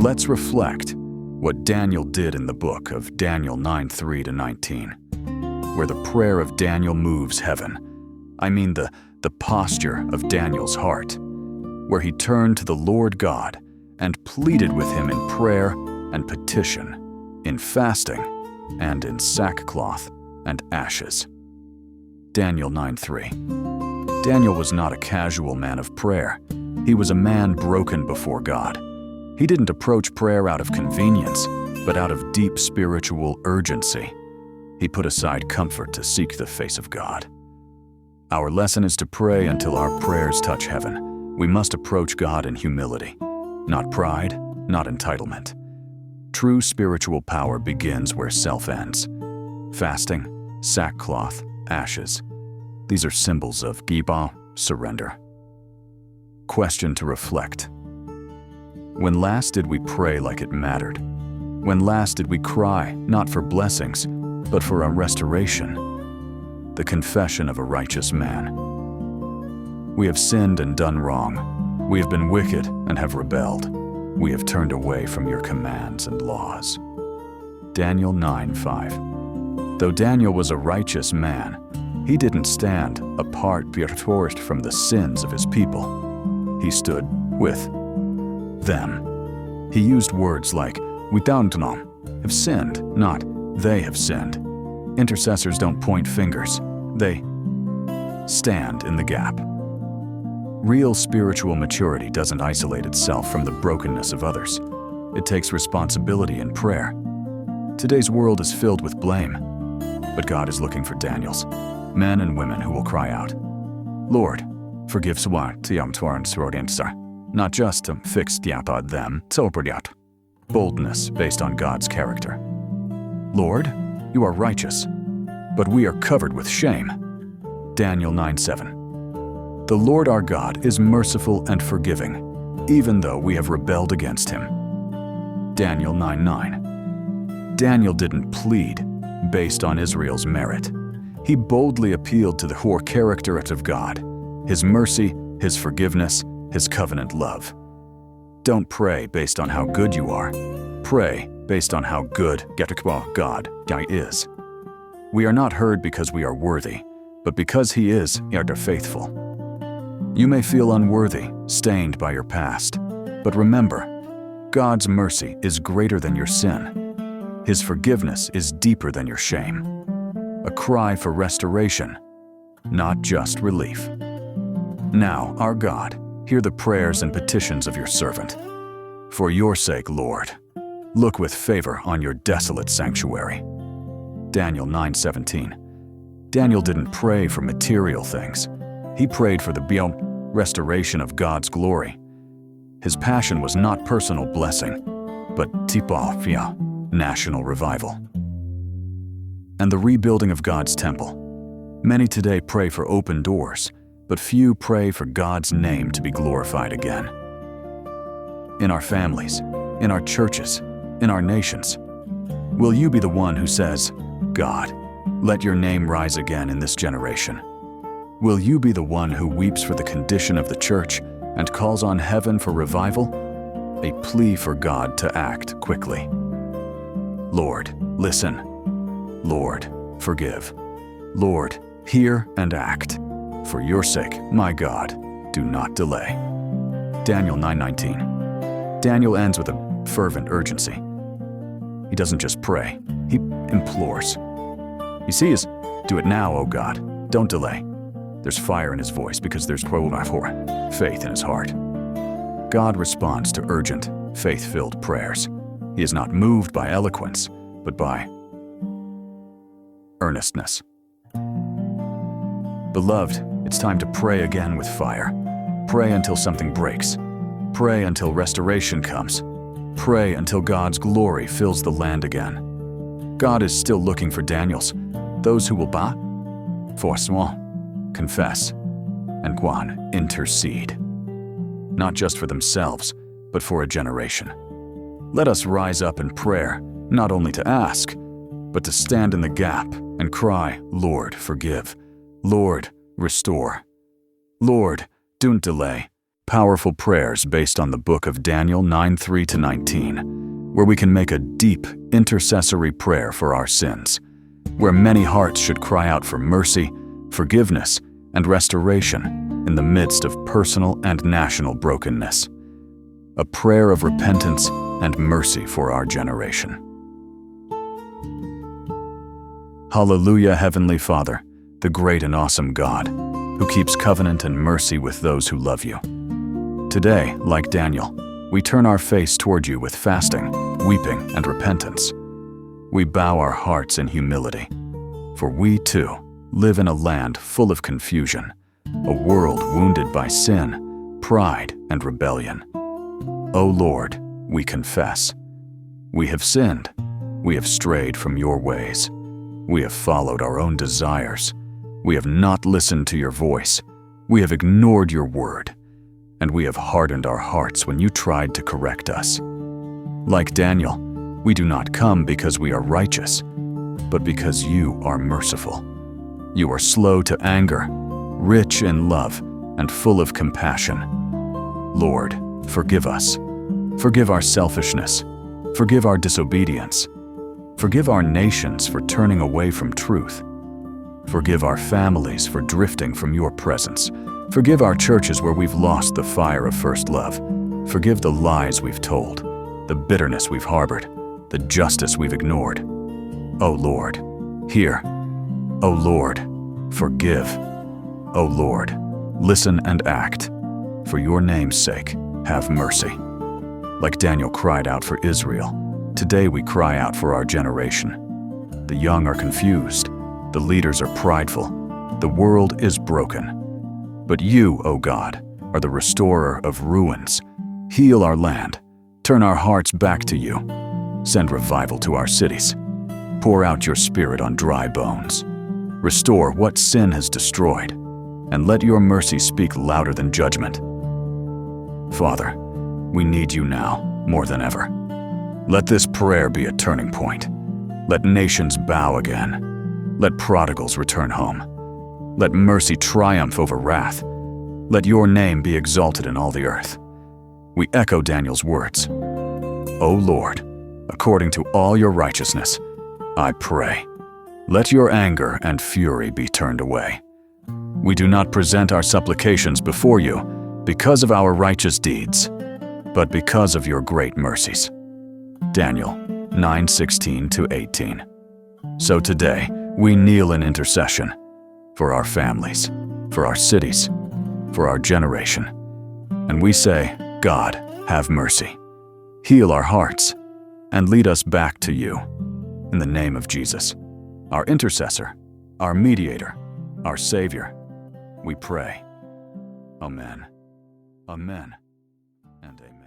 Let's reflect what Daniel did in the book of Daniel 9:3-19, where the prayer of Daniel moves heaven. I mean the posture of Daniel's heart, where he turned to the Lord God and pleaded with him in prayer and petition, in fasting, and in sackcloth and ashes. Daniel 9:3. Daniel was not a casual man of prayer. He was a man broken before God. He didn't approach prayer out of convenience, but out of deep spiritual urgency. He put aside comfort to seek the face of God. Our lesson is to pray until our prayers touch heaven. We must approach God in humility, not pride, not entitlement. True spiritual power begins where self ends. Fasting, sackcloth, ashes. These are symbols of gibah, surrender. Question to reflect. When last did we pray like it mattered? When last did we cry, not for blessings, but for our restoration? The confession of a righteous man. We have sinned and done wrong. We have been wicked and have rebelled. We have turned away from your commands and laws. Daniel 9:5. Though Daniel was a righteous man, he didn't stand apart from the sins of his people. He stood with them. He used words like, we don't know, have sinned, not they have sinned. Intercessors don't point fingers. They stand in the gap. Real spiritual maturity doesn't isolate itself from the brokenness of others. It takes responsibility in prayer. Today's world is filled with blame, but God is looking for Daniels, men and women who will cry out, Lord, forgive not just to fix them, boldness based on God's character. Lord, you are righteous, but we are covered with shame. Daniel 9:7. The Lord our God is merciful and forgiving, even though we have rebelled against him. Daniel 9:9. Daniel didn't plead based on Israel's merit. He boldly appealed to the core character of God, his mercy, his forgiveness, his covenant love. Don't pray based on how good you are. Pray based on how good God is. We are not heard because we are worthy, but because he is faithful. You may feel unworthy, stained by your past, but remember, God's mercy is greater than your sin. His forgiveness is deeper than your shame. A cry for restoration, not just relief. Now, our God, hear the prayers and petitions of your servant. For your sake, Lord, look with favor on your desolate sanctuary. Daniel 9:17. Daniel didn't pray for material things. He prayed for the restoration of God's glory. His passion was not personal blessing, but national revival. And the rebuilding of God's temple. Many today pray for open doors, but few pray for God's name to be glorified again. In our families, in our churches, in our nations, will you be the one who says, God, let your name rise again in this generation? Will you be the one who weeps for the condition of the church and calls on heaven for revival? A plea for God to act quickly. Lord, listen. Lord, forgive. Lord, hear and act. For your sake, my God, do not delay. Daniel 9:19. Daniel ends with a fervent urgency. He doesn't just pray, he implores. He says, do it now, O God, don't delay. There's fire in his voice because there's faith in his heart. God responds to urgent, faith-filled prayers. He is not moved by eloquence, but by earnestness. Beloved, it's time to pray again with fire. Pray until something breaks. Pray until restoration comes. Pray until God's glory fills the land again. God is still looking for Daniels, those who will confess, and intercede. Not just for themselves, but for a generation. Let us rise up in prayer, not only to ask, but to stand in the gap and cry, Lord, forgive. Lord, restore. Lord, don't delay. powerful prayers based on the book of Daniel 9:3-19, where we can make a deep intercessory prayer for our sins, where many hearts should cry out for mercy, forgiveness, and restoration in the midst of personal and national brokenness. A prayer of repentance and mercy for our generation. Hallelujah, Heavenly Father, the great and awesome God, who keeps covenant and mercy with those who love you. Today, like Daniel, we turn our face toward you with fasting, weeping, and repentance. We bow our hearts in humility, for we, too, live in a land full of confusion, a world wounded by sin, pride, and rebellion. O Lord, we confess. We have sinned. We have strayed from your ways. We have followed our own desires. We have not listened to your voice. We have ignored your word. And we have hardened our hearts when you tried to correct us. Like Daniel, we do not come because we are righteous, but because you are merciful. You are slow to anger, rich in love, and full of compassion. Lord, forgive us. Forgive our selfishness. Forgive our disobedience. Forgive our nations for turning away from truth. Forgive our families for drifting from your presence. Forgive our churches where we've lost the fire of first love. Forgive the lies we've told, the bitterness we've harbored, the justice we've ignored. O Lord, hear. O Lord, forgive. O Lord, listen and act. For your name's sake, have mercy. Like Daniel cried out for Israel, today we cry out for our generation. The young are confused. The leaders are prideful. The world is broken. But you, O God, are the restorer of ruins. Heal our land. Turn our hearts back to you. Send revival to our cities. Pour out your spirit on dry bones. Restore what sin has destroyed, and let your mercy speak louder than judgment. Father, we need you now more than ever. Let this prayer be a turning point. Let nations bow again. Let prodigals return home. Let mercy triumph over wrath. Let your name be exalted in all the earth. We echo Daniel's words. O Lord, according to all your righteousness, I pray, let your anger and fury be turned away. We do not present our supplications before you because of our righteous deeds, but because of your great mercies. Daniel 9:16-18. So today, we kneel in intercession for our families, for our cities, for our generation. And we say, God, have mercy. Heal our hearts and lead us back to you. In the name of Jesus, our intercessor, our mediator, our Savior, we pray. Amen. Amen. And amen.